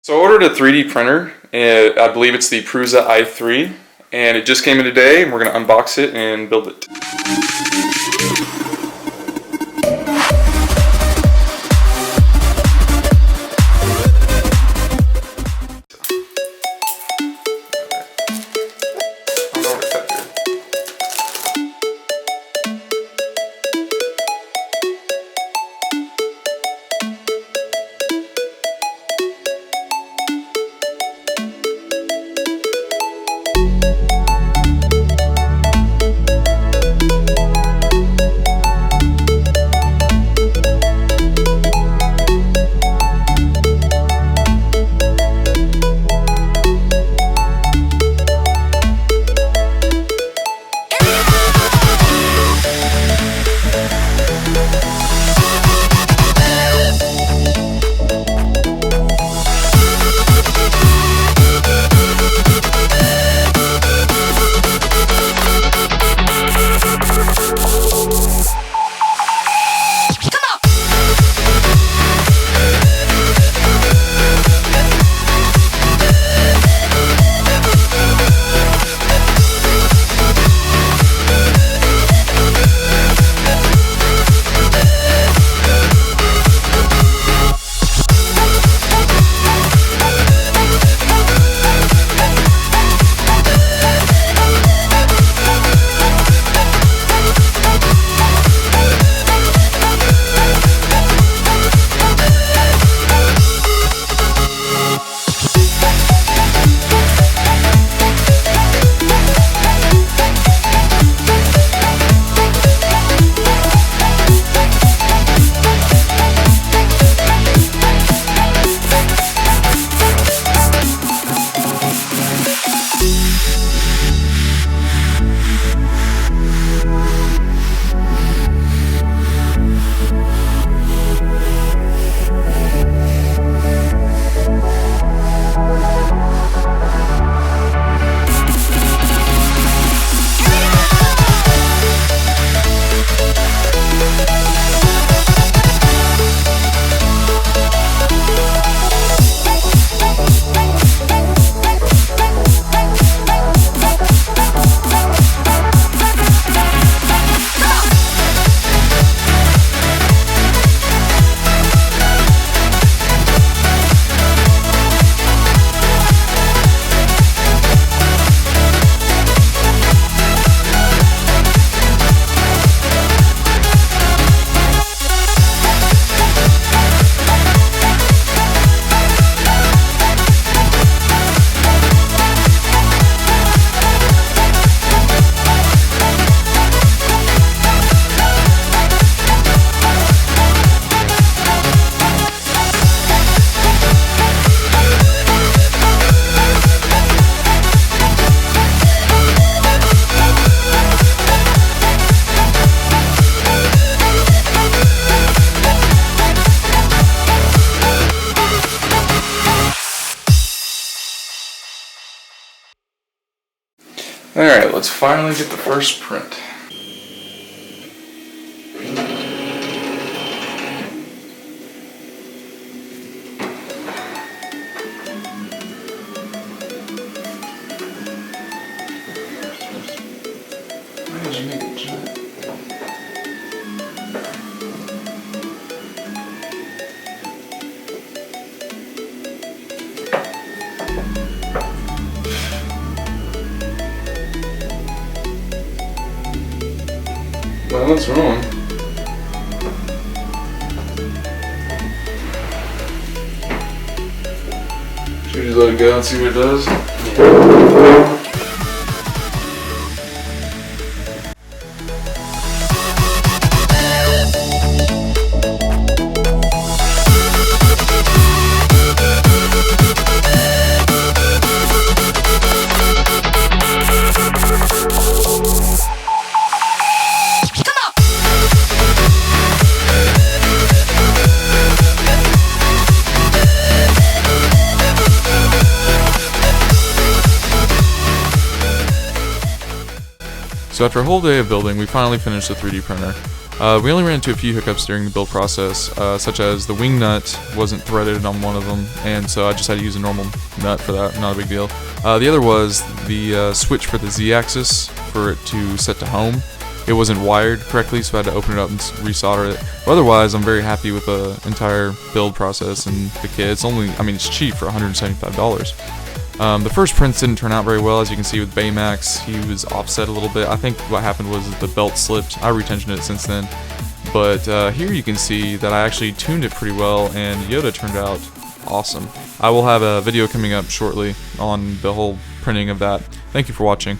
So I ordered a 3D printer, and I believe it's the Prusa I3, and it just came in today, and we're going to unbox it and build it. Alright, let's finally get the first print. Why did you make it giant? Well, what's wrong? Should we just let it go and see what it does? Yeah. So after a whole day of building, we finally finished the 3D printer. We only ran into a few hiccups during the build process, such as the wing nut wasn't threaded on one of them, and so I just had to use a normal nut for that, not a big deal. The other was the switch for the Z-axis for it to set to home. It wasn't wired correctly, so I had to open it up and resolder it. But otherwise, I'm very happy with the entire build process and the kit. It's only, I mean, it's cheap for $175. The first prints didn't turn out very well, as you can see with Baymax. He was offset a little bit. I think what happened was the belt slipped. I retensioned it since then. But here you can see that I actually tuned it pretty well, and Yoda turned out awesome. I will have a video coming up shortly on the whole printing of that. Thank you for watching.